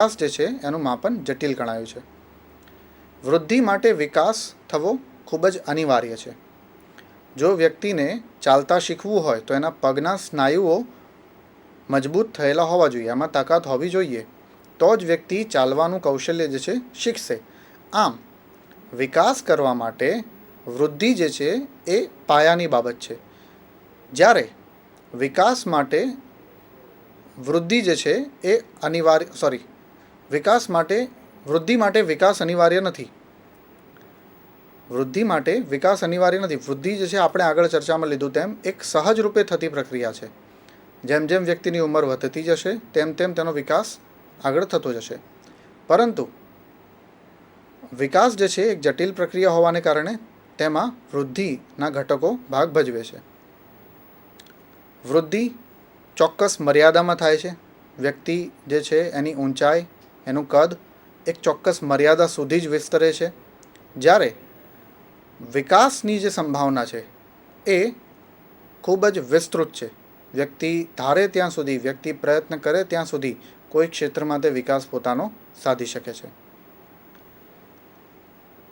વિકાસ જે છે એનું માપન જટિલ ગણાયું છે. વૃદ્ધિ માટે વિકાસ થવો ખૂબ જ અનિવાર્ય છે. જો વ્યક્તિને ચાલતા શીખવું હોય તો એના પગના સ્નાયુઓ મજબૂત થયેલા હોવા જોઈએ, એમાં તાકાત હોવી જોઈએ, તો જ વ્યક્તિ ચાલવાનું કૌશલ્ય જે છે શીખશે. આમ વિકાસ કરવા માટે વૃદ્ધિ જે છે એ પાયાની બાબત છે. જ્યારે વિકાસ માટે વૃદ્ધિ જે છે એ વૃદ્ધિ માટે વિકાસ અનિવાર્ય નથી. વૃદ્ધિ માટે વિકાસ અનિવાર્ય નથી. વૃદ્ધિ જે છે આપણે આગળ ચર્ચામાં લીધું તેમ એક સહજ રૂપે થતી પ્રક્રિયા છે. જેમ જેમ વ્યક્તિની ઉંમર વધતી જશે તેમ તેમ તેનો વિકાસ આગળ થતો જશે. પરંતુ વિકાસ જે છે એક જટિલ પ્રક્રિયા હોવાને કારણે તેમાં વૃદ્ધિના ઘટકો ભાગ ભજવે છે. વૃદ્ધિ ચોક્કસ મર્યાદામાં થાય છે. વ્યક્તિ જે છે એની ઊંચાઈ, એનું કદ એક ચોક્કસ મર્યાદા સુધી જ વિસ્તરે છે. જ્યારે વિકાસની જે સંભાવના છે એ ખૂબ જ વિસ્તૃત છે. વ્યક્તિ ધારે ત્યાં સુધી, વ્યક્તિ પ્રયત્ન કરે ત્યાં સુધી કોઈ ક્ષેત્રમાં તે વિકાસ પોતાનો સાધી શકે છે.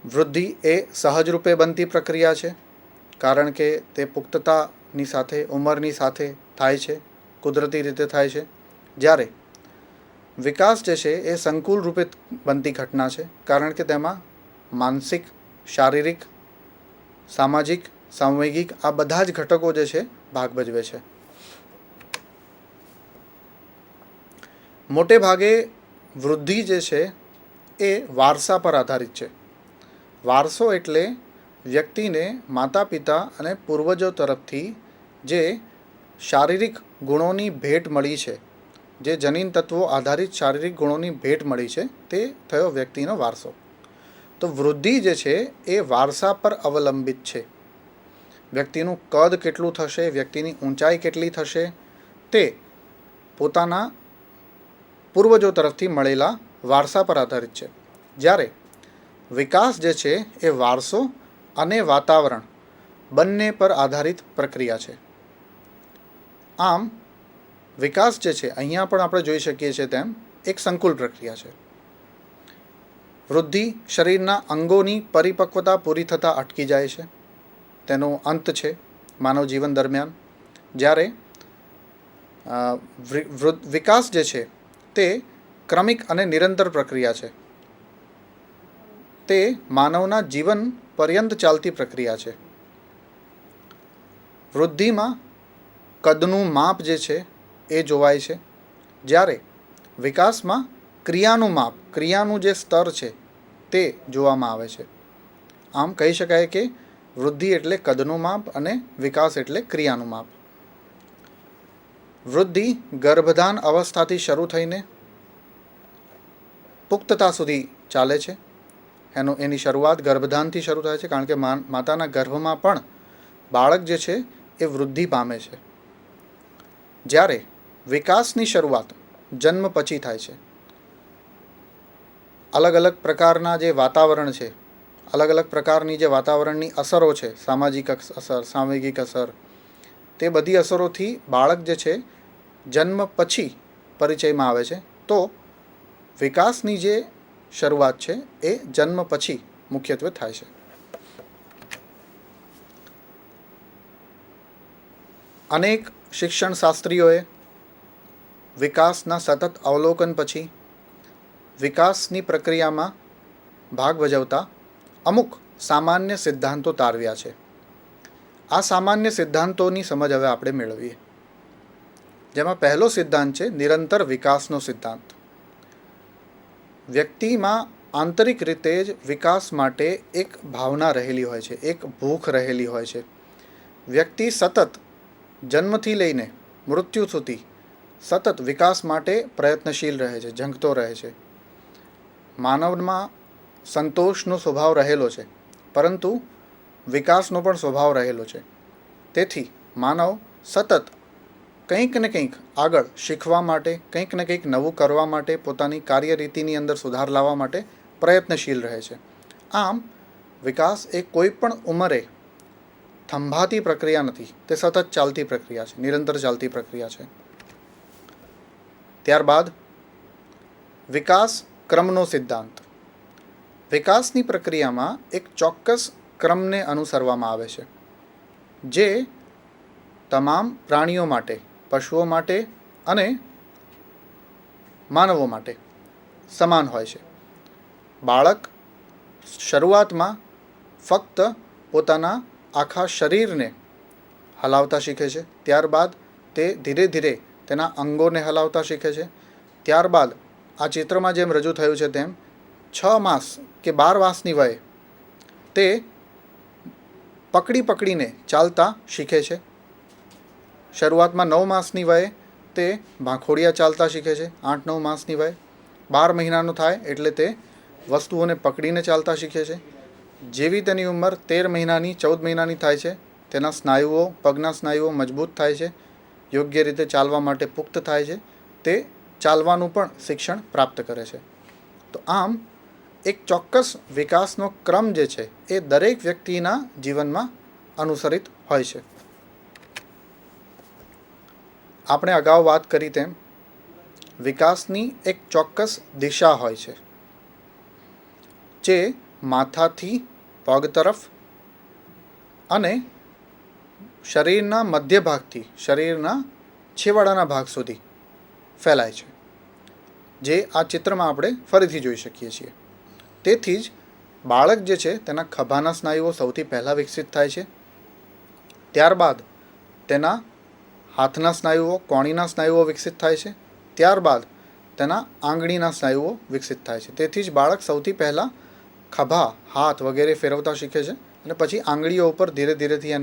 વૃદ્ધિ એ સહજ રૂપે બનતી પ્રક્રિયા છે, કારણ કે તે પુખ્તતાની સાથે, ઉંમરની સાથે થાય છે, કુદરતી રીતે થાય છે. જ્યારે વિકાસ જે છે એ સંકુલ રૂપે બનતી ઘટના છે, કારણ કે તેમાં માનસિક, શારીરિક, સામાજિક, સામૂહિક આ બધા જ ઘટકો જે છે ભાગ ભજવે છે. મોટે ભાગે વૃદ્ધિ જે છે એ વારસા પર આધારિત છે. વારસો એટલે વ્યક્તિને માતા પિતા અને પૂર્વજો તરફથી જે શારીરિક ગુણોની ભેટ મળી છે, જે જનીન તત્વો આધારિત શારીરિક ગુણોની ભેટ મળી છે, તે થયો વ્યક્તિનો વારસો. તો વૃદ્ધિ જે છે એ વારસા પર અવલંબિત છે. વ્યક્તિનું કદ કેટલું થશે, વ્યક્તિની ઊંચાઈ કેટલી થશે, તે પોતાના પૂર્વજો તરફથી મળેલા વારસા પર આધારિત છે. જ્યારે વિકાસ જે છે એ વારસો અને વાતાવરણ બંને પર આધારિત પ્રક્રિયા છે. આમ વિકાસ જે છે અહીંયા પણ આપણે જોઈ શકીએ છીએ તેમ એક સંકુલ પ્રક્રિયા છે. વૃદ્ધિ શરીરના અંગોની પરિપક્વતા પૂરી થતાં અટકી જાય છે, તેનો અંત છે માનવ જીવન દરમિયાન. જ્યારે વિકાસ જે છે તે ક્રમિક અને નિરંતર પ્રક્રિયા છે. તે માનવના જીવન પર્યંત ચાલતી પ્રક્રિયા છે. વૃદ્ધિમાં કદનું માપ જે છે એ જોવાય છે, જ્યારે વિકાસમાં ક્રિયાનું માપ, ક્રિયાનું જે સ્તર છે તે જોવામાં આવે છે. આમ કહી શકાય કે વૃદ્ધિ એટલે કદનું માપ અને વિકાસ એટલે ક્રિયાનું માપ. વૃદ્ધિ ગર્ભધાન અવસ્થાથી શરૂ થઈને પુખ્તતા સુધી ચાલે છે. એની શરૂઆત ગર્ભધાનથી શરૂ થાય છે, કારણ કે માતાના ગર્ભમાં પણ બાળક જે છે એ વૃદ્ધિ પામે છે. જ્યારે વિકાસની શરૂઆત જન્મ પછી થાય છે. અલગ અલગ પ્રકારના જે વાતાવરણ છે, અલગ અલગ પ્રકારની જે વાતાવરણની અસરો છે, સામાજિક અસર, સામૂહિક અસર, તે બધી અસરોથી બાળક જે છે જન્મ પછી પરિચયમાં આવે છે. તો વિકાસની જે શરૂઆત છે એ જન્મ પછી મુખ્યત્વે થાય છે. અનેક શિક્ષણશાસ્ત્રીઓએ વિકાસના સતત અવલોકન પછી વિકાસની પ્રક્રિયામાં ભાગ ભજવતા અમુક સામાન્ય સિદ્ધાંતો તારવ્યા છે. આ સામાન્ય સિદ્ધાંતોની સમજ હવે આપણે મેળવીએ. જેમાં પહેલો સિદ્ધાંત છે નિરંતર વિકાસનો સિદ્ધાંત. વ્યક્તિમાં આંતરિક રીતે જ વિકાસ માટે એક ભાવના રહેલી હોય છે, એક ભૂખ રહેલી હોય છે. વ્યક્તિ સતત જન્મથી લઈને મૃત્યુ સુધી સતત વિકાસ માટે પ્રયત્નશીલ રહે છે, ઝંખતો રહે છે. માનવમાં સંતોષનો સ્વભાવ રહેલો છે, પરંતુ વિકાસનો પણ સ્વભાવ રહેલો છે. તેથી માનવ સતત કંઈક ને કંઈક આગળ શીખવા માટે, કંઈક ને કંઈક નવું કરવા માટે, પોતાની કાર્યરીતિની અંદર સુધાર લાવવા માટે પ્રયત્નશીલ રહે છે. આમ વિકાસ એ કોઈ પણ ઉંમરે થંભાતી પ્રક્રિયા નથી, તે સતત ચાલતી પ્રક્રિયા છે, નિરંતર ચાલતી પ્રક્રિયા છે. ત્યારબાદ વિકાસ ક્રમનો સિદ્ધાંત. વિકાસની પ્રક્રિયામાં એક ચોક્કસ ક્રમને અનુસરવામાં આવે છે, જે તમામ પ્રાણીઓ માટે, પશુઓ માટે અને માનવો માટે સમાન હોય છે. બાળક શરૂઆતમાં ફક્ત પોતાના આખા શરીરને હલાવતા શીખે છે. ત્યારબાદ તે ધીરે ધીરે તેના અંગોને હલાવતા શીખે છે. ત્યારબાદ આ ચિત્રમાં જેમ રજૂ થયું છે તેમ 6 માસ કે 12 માસની વયે તે પકડીને ચાલતા શીખે છે. શરૂઆતમાં 9 માસની વયે તે ભાંખોડિયા ચાલતા શીખે છે. 8-9 માસની વયે 12 મહિનાનો થાય એટલે તે વસ્તુઓને પકડીને ચાલતા શીખે છે. જેવી તેની ઉંમર 13 મહિનાની 14 મહિનાની થાય છે, તેના સ્નાયુઓ, પગના સ્નાયુઓ મજબૂત થાય છે, યોગ્ય રીતે ચાલવા માટે પુખ્ત થાય છે, તે ચાલવાનું પણ શિક્ષણ પ્રાપ્ત કરે છે. તો આમ એક ચોક્કસ વિકાસનો ક્રમ જે છે એ દરેક વ્યક્તિના જીવનમાં અનુસરિત હોય છે. આપણે અગાઉ વાત કરી તેમ વિકાસની એક ચોક્કસ દિશા હોય છે, જે માથાથી પગ તરફ અને શરીરના મધ્ય ભાગથી શરીરના છેવાડાના ભાગ સુધી ફેલાય છે, જે આ ચિત્રમાં આપણે ફરીથી જોઈ શકીએ છીએ. તેથી જ બાળક જે છે તેના ખભાના સ્નાયુઓ સૌથી પહેલાં વિકસિત થાય છે. ત્યારબાદ તેના હાથના સ્નાયુઓ, કોણીના સ્નાયુઓ વિકસિત થાય છે. ત્યારબાદ તેના આંગળીના સ્નાયુઓ વિકસિત થાય છે. તેથી જ બાળક સૌથી પહેલાં ખભા, હાથ વગેરે ફેરવતા શીખે છે અને પછી આંગળીઓ ઉપર ધીરે ધીરેથી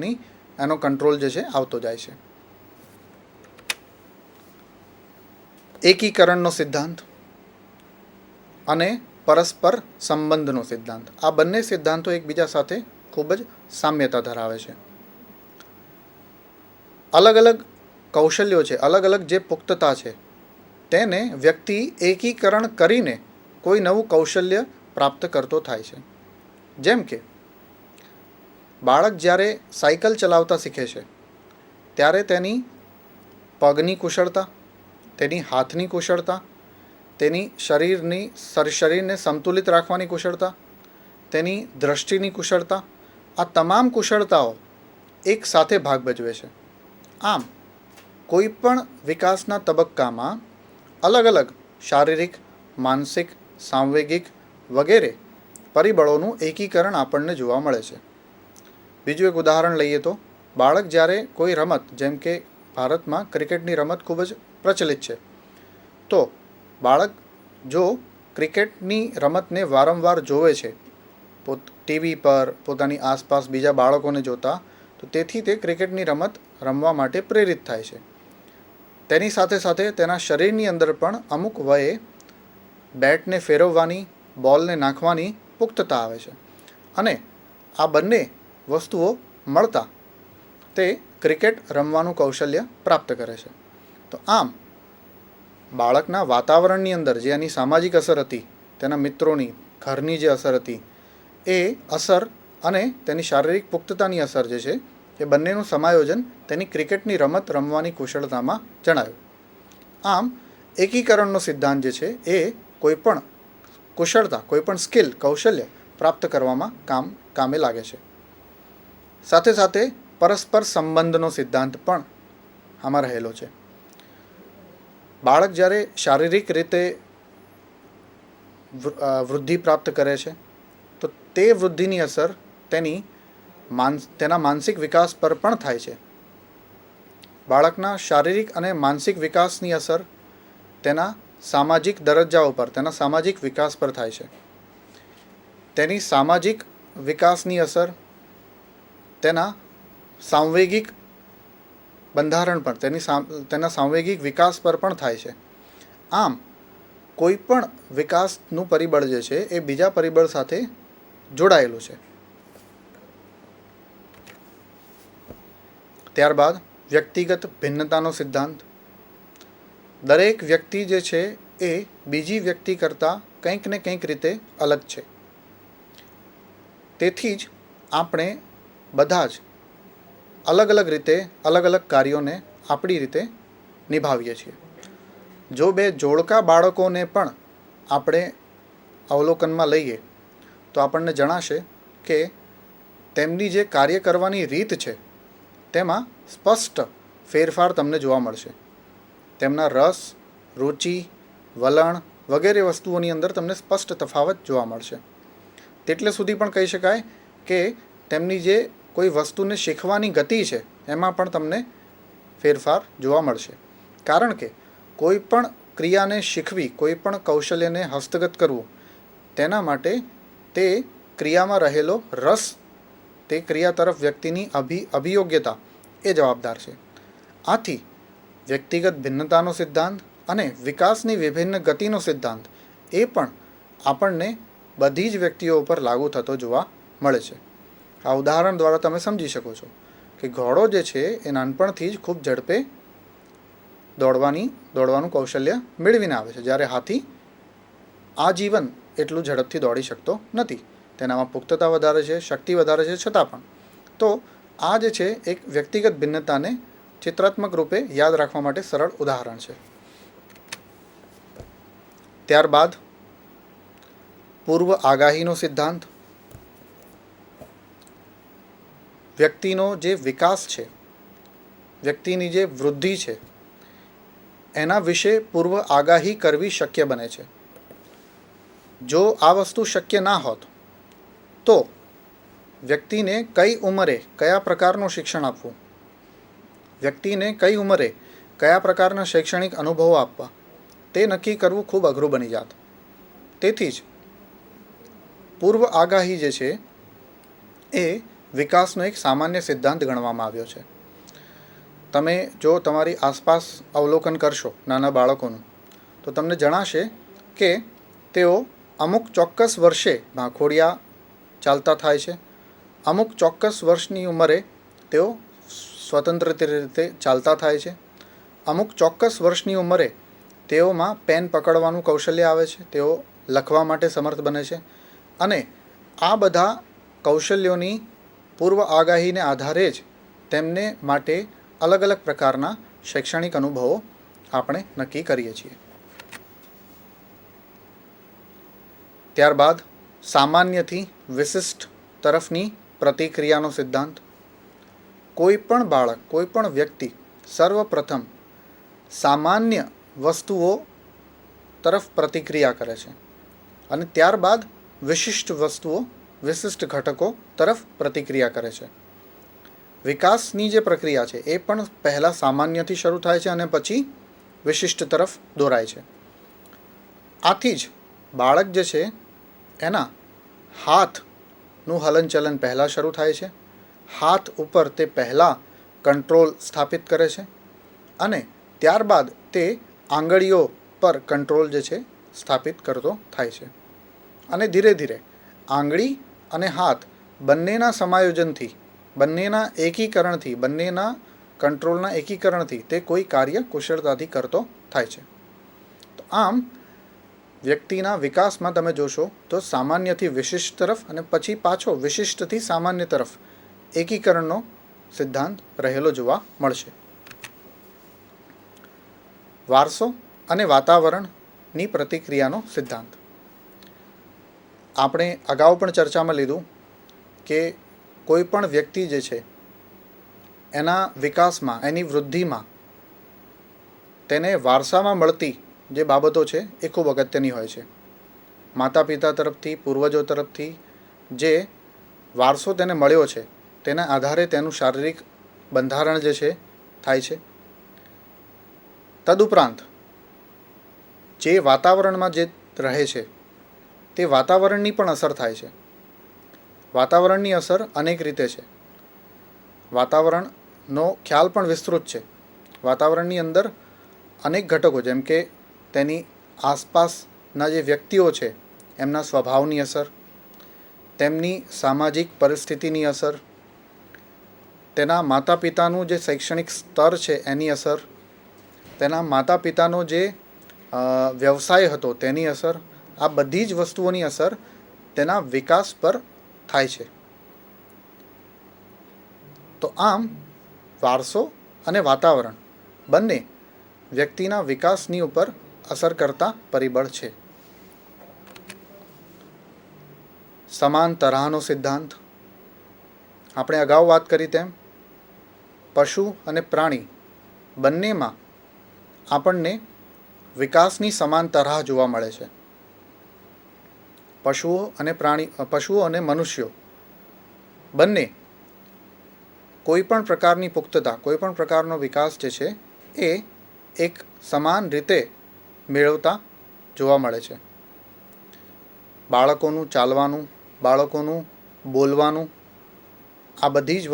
એનો કંટ્રોલ જે છે આવતો જાય છે. એકીકરણનો સિદ્ધાંત અને પરસ્પર સંબંધનો સિદ્ધાંત, આ બંને સિદ્ધાંતો એકબીજા સાથે ખૂબ જ સામ્યતા ધરાવે છે. અલગ અલગ કૌશલ્યો છે, અલગ અલગ જે પુખ્તતા છે, તેને વ્યક્તિ એકીકરણ કરીને કોઈ નવું કૌશલ્ય પ્રાપ્ત કરતો થાય છે. જેમ કે બાળક જ્યારે સાયકલ ચલાવતા શીખે છે ત્યારે તેની પગની કુશળતા, તેની હાથની કુશળતા, તેની શરીરને સંતુલિત રાખવાની કુશળતા, તેની દ્રષ્ટિની કુશળતા, આ તમામ કુશળતાઓ એક સાથે ભાગ ભજવે છે. આમ કોઈ પણ વિકાસના તબક્કામાં અલગ અલગ શારીરિક, માનસિક, સાંવેગિક વગેરે પરિબળોનું એકીકરણ આપણને જોવા મળે છે. બીજું એક ઉદાહરણ લઈએ તો બાળક જ્યારે કોઈ રમત, જેમ કે ભારતમાં ક્રિકેટની રમત ખૂબ જ પ્રચલિત છે, તો બાળક જો ક્રિકેટની રમતને વારંવાર જોવે છે ટીવી પર પોતાની આસપાસ બીજા બાળકોને જોતા, તો તેથી તે ક્રિકેટની રમત રમવા માટે પ્રેરિત થાય છે. તેની સાથે સાથે તેના શરીરની અંદર પણ અમુક વયે બેટને ફેરવવાની, બોલને નાખવાની પુખ્તતા આવે છે અને આ બંને વસ્તુઓ મળતા તે ક્રિકેટ રમવાનું કૌશલ્ય પ્રાપ્ત કરે છે. તો આમ બાળકના વાતાવરણની અંદર જે એની સામાજિક અસર હતી, તેના મિત્રોની, ઘરની જે અસર હતી, એ અસર અને તેની શારીરિક પુખ્તતાની અસર જે છે એ બંનેનું સમાયોજન તેની ક્રિકેટની રમત રમવાની કુશળતામાં જણાયું. આમ એકીકરણનો સિદ્ધાંત જે છે એ કોઈપણ કુશળતા, કોઈપણ સ્કિલ, કૌશલ્ય પ્રાપ્ત કરવામાં કામે લાગે છે. સાથે સાથે પરસ્પર સંબંધનો સિદ્ધાંત પણ આમાં રહેલો છે. બાળક જ્યારે શારીરિક રીતે વૃદ્ધિ પ્રાપ્ત કરે છે તો તે વૃદ્ધિની અસર તેના માનસિક વિકાસ પર પણ થાય છે. બાળકના શારીરિક અને માનસિક વિકાસની અસર તેના સામાજિક દરજ્જાઓ પર, તેના સામાજિક વિકાસ પર થાય છે. તેની સામાજિક વિકાસની અસર તેના સાંવેગિક બંધારણ પર, તેના સાંવેગિક વિકાસ પર પણ થાય છે. આમ કોઈ પણ વિકાસનું પરિબળ જે છે એ બીજા પરિબળ સાથે જોડાયેલું છે. ત્યારબાદ વ્યક્તિગત ભિન્નતાનો સિદ્ધાંત. દરેક વ્યક્તિ જે છે એ બીજી વ્યક્તિ કરતાં કંઈક ને કંઈક રીતે અલગ છે. તેથી જ આપણે બધા જ અલગ અલગ રીતે અલગ અલગ કાર્યોને આપણી રીતે નિભાવીએ છીએ. જો બે જોડકા બાળકોને પણ આપણે અવલોકનમાં લઈએ તો આપણને જણાશે કે તેમની જે કાર્ય કરવાની રીત છે તેમાં સ્પષ્ટ ફેરફાર તમને જોવા મળશે. તેમના રસ, રુચિ, વલણ વગેરે વસ્તુઓની અંદર તમને સ્પષ્ટ તફાવત જોવા મળશે. તેટલે સુધી પણ કહી શકાય કે તેમની જે કોઈ વસ્તુને શીખવાની ગતિ છે એમાં પણ તમને ફેરફાર જોવા મળશે. કારણ કે કોઈ પણ ક્રિયાને શીખવી, કોઈ પણ કૌશલ્યને હસ્તગત કરવું, તેના માટે તે ક્રિયામાં રહેલો રસ, તે ક્રિયા તરફ વ્યક્તિની અભિયોગ્યતા એ જવાબદાર છે. આથી વ્યક્તિગત ભિન્નતાનો સિદ્ધાંત અને વિકાસની વિભિન્ન ગતિનો સિદ્ધાંત એ પણ આપણને બધી જ વ્યક્તિઓ ઉપર લાગુ થતો જોવા મળે છે. આ ઉદાહરણ દ્વારા તમે સમજી શકો છો કે ઘોડો જે છે એ નાનપણથી જ ખૂબ ઝડપે દોડવાનું કૌશલ્ય મેળવીને આવે છે, જ્યારે હાથી આજીવન એટલું ઝડપથી દોડી શકતો નથી. તેનામાં પુખ્તતા વધારે છે, શક્તિ વધારે છે, છતાં પણ. તો આ જે છે એક વ્યક્તિગત ભિન્નતાને ચિત્રાત્મક રૂપે યાદ રાખવા માટે સરળ ઉદાહરણ છે. ત્યારબાદ પૂર્વ આગાહીનો સિદ્ધાંત. વ્યક્તિનો જે વિકાસ છે, વ્યક્તિની જે વૃદ્ધિ છે, એના વિશે પૂર્વ આગાહી કરવી શક્ય બને છે. જો આ વસ્તુ શક્ય ના હોત તો વ્યક્તિને કઈ ઉંમરે કયા પ્રકારનું શિક્ષણ આપવું, વ્યક્તિને કઈ ઉંમરે કયા પ્રકારના શૈક્ષણિક અનુભવો આપવા, તે નક્કી કરવું ખૂબ અઘરું બની જાત. તેથી જ પૂર્વ આગાહી જે છે એ વિકાસનો એક સામાન્ય સિદ્ધાંત ગણવામાં આવ્યો છે. તમે જો તમારી આસપાસ અવલોકન કરશો નાના બાળકોનું, તો તમને જણાશે કે તેઓ અમુક ચોક્કસ વર્ષે ભાંખોડિયા ચાલતા થાય છે. અમુક ચોક્કસ વર્ષની ઉંમરે તેઓ સ્વતંત્ર રીતે ચાલતા થાય છે. અમુક ચોક્કસ વર્ષની ઉંમરે તેઓમાં પેન પકડવાનું કૌશલ્ય આવે છે, તેઓ લખવા માટે સમર્થ બને છે. અને આ બધા કૌશલ્યોની પૂર્વ આગાહીને આધારે જ તેમને માટે અલગ અલગ પ્રકારના શૈક્ષણિક અનુભવો આપણે નક્કી કરીએ છીએ. ત્યારબાદ સામાન્યથી વિશિષ્ટ તરફની પ્રતિક્રિયાનો સિદ્ધાંત. કોઈ પણ બાળક, કોઈ પણ વ્યક્તિ સર્વપ્રથમ સામાન્ય વસ્તુઓ તરફ પ્રતિક્રિયા કરે છે અને ત્યારબાદ વિશિષ્ટ વસ્તુઓ, વિશિષ્ટ ઘટકો તરફ પ્રતિક્રિયા કરે છે. વિકાસની જે પ્રક્રિયા છે એ પણ પહેલાં સામાન્યથી શરૂ થાય છે અને પછી વિશિષ્ટ તરફ દોરાય છે. આથી જ બાળક જે છે એના હાથનું હલનચલન પહેલાં શરૂ થાય છે. હાથ ઉપર તે પહેલાં કંટ્રોલ સ્થાપિત કરે છે અને ત્યારબાદ તે આંગળીઓ પર કંટ્રોલ જે છે સ્થાપિત કરતો થાય છે. અને ધીરે ધીરે આંગળી અને હાથ બંનેના સમાયોજનથી, બંનેના એકીકરણથી, બંનેના કંટ્રોલના એકીકરણથી તે કોઈ કાર્ય કુશળતાથી કરતો થાય છે. તો આમ વ્યક્તિના વિકાસમાં તમે જોશો તો સામાન્યથી વિશિષ્ટ તરફ અને પછી પાછો વિશિષ્ટથી સામાન્ય તરફ એકીકરણનો સિદ્ધાંત રહેલો જોવા મળશે. વારસો અને વાતાવરણની પ્રતિક્રિયાનો સિદ્ધાંત. આપણે અગાઉ પણ ચર્ચામાં લીધું કે કોઈ પણ વ્યક્તિ જે છે એના વિકાસમાં, એની વૃદ્ધિમાં તેને વારસામાં મળતી જે બાબતો છે એ ખૂબ અગત્યની હોય છે. માતા પિતા તરફથી, પૂર્વજો તરફથી જે વારસો તેને મળ્યો છે તેના આધારે તેનું શારીરિક બંધારણ જે છે થાય છે. તદુપરાંત જે વાતાવરણમાં જે રહે છે તે વાતાવરણની પણ અસર થાય છે. વાતાવરણની અસર અનેક રીતે છે. વાતાવરણનો ખ્યાલ પણ વિસ્તૃત છે. વાતાવરણની અંદર અનેક ઘટકો, જેમ કે તેની આસપાસના જે વ્યક્તિઓ છે એમના સ્વભાવની અસર, તેમની સામાજિક પરિસ્થિતિની અસર, તેના માતા પિતાનું જે શૈક્ષણિક સ્તર છે એની અસર, તેના માતા પિતાનો જે વ્યવસાય હતો તેની અસર, આ બધી જ વસ્તુઓની અસર તેના વિકાસ પર થાય છે. તો આમ વારસો અને વાતાવરણ બંને વ્યક્તિના વિકાસની ઉપર અસર કરતા પરિબળ છે. સમાન તરાહનો સિદ્ધાંત. આપણે અગાઉ વાત કરી તેમ પશુ અને પ્રાણી બંનેમાં આપણને વિકાસની સમાન તરાહ જોવા મળે છે. પશુઓ અને મનુષ્યો બંને કોઈ પણ પ્રકારની પુખ્તતા, કોઈ પણ પ્રકારનો વિકાસ જે છે એ એક સમાન રીતે મેળવતા જોવા મળે છે. બાળકોનું ચાલવાનું, બાળકોનું બોલવાનું, આ બધી જ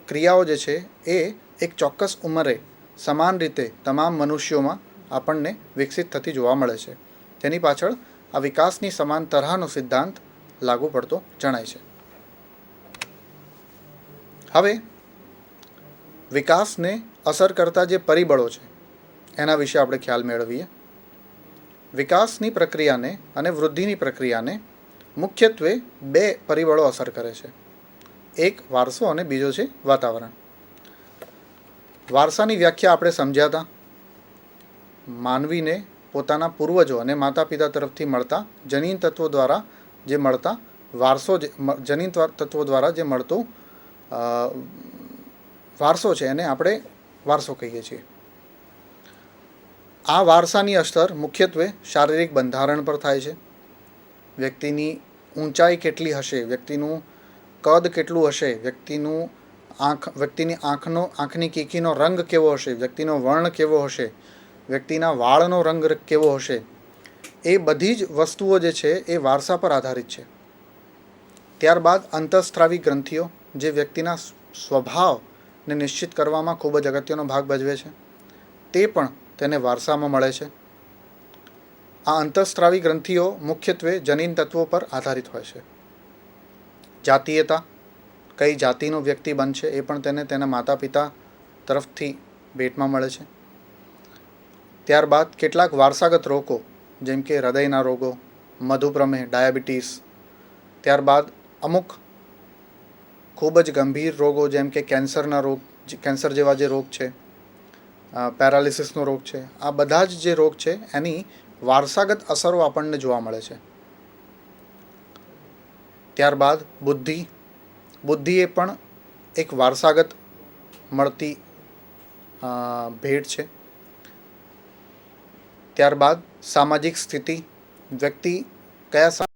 ક્રિયાઓ જે છે એ એક ચોક્કસ ઉંમરે સમાન રીતે તમામ મનુષ્યોમાં આપણને વિકસિત થતી જોવા મળે છે. તેની પાછળ આ વિકાસની સમાન તરાહનો સિદ્ધાંત લાગુ પડતો જણાય છે. હવે વિકાસને અસર કરતા જે પરિબળો છે એના વિશે આપણે ખ્યાલ મેળવીએ. વિકાસની પ્રક્રિયાને અને વૃદ્ધિની પ્રક્રિયાને મુખ્યત્વે બે પરિબળો અસર કરે છે. એક વારસો અને બીજો છે વાતાવરણ. વારસાની વ્યાખ્યા આપણે સમજ્યા હતા. માનવીને પોતાના પૂર્વજો અને માતા પિતા તરફથી મળતા જનીન તત્વો દ્વારા જે મળતા વારસો, જનીન તત્વો દ્વારા જે મળતો વારસો છે એને આપણે વારસો કહીએ છીએ. આ વારસાની અસર મુખ્યત્વે શારીરિક બંધારણ પર થાય છે. વ્યક્તિની ઊંચાઈ કેટલી હશે, વ્યક્તિનું કદ કેટલું હશે, વ્યક્તિની આંખની કીકીનો રંગ કેવો હશે, વ્યક્તિનો વર્ણ કેવો હશે, વ્યક્તિના વાળનો રંગ કેવો હશે, એ બધી જ વસ્તુઓ જે છે એ વારસા પર આધારિત છે. ત્યારબાદ અંતઃસ્ત્રાવી ગ્રંથિઓ જે વ્યક્તિના સ્વભાવને નિશ્ચિત કરવામાં ખૂબ જ અગત્યનો ભાગ ભજવે છે, તે પણ તેને વારસામાં મળે છે. આ અંતઃસ્ત્રાવી ગ્રંથિઓ મુખ્યત્વે જનીન તત્વો પર આધારિત હોય છે. જાતીયતા, કઈ જાતિનો વ્યક્તિ બનશે એ પણ તેને તેના માતા પિતા તરફથી ભેટમાં મળે છે. ત્યારબાદ કેટલાક વારસાગત રોગો જેમ કે હૃદયના રોગો, મધુપ્રમેહ, ડાયાબિટીસ, ત્યારબાદ અમુક ખૂબ જ ગંભીર રોગો જેમ કે કેન્સર જેવા જે રોગ છે, પેરાલિસિસનો રોગ છે, આ બધા જ જે રોગ છે એની વારસાગત અસરો આપણને જોવા મળે છે. ત્યારબાદ બુદ્ધિ એ પણ એક વારસાગત મળતી ભેટ છે. ત્યારબાદ સામાજિક સ્થિતિ, વ્યક્તિ કયા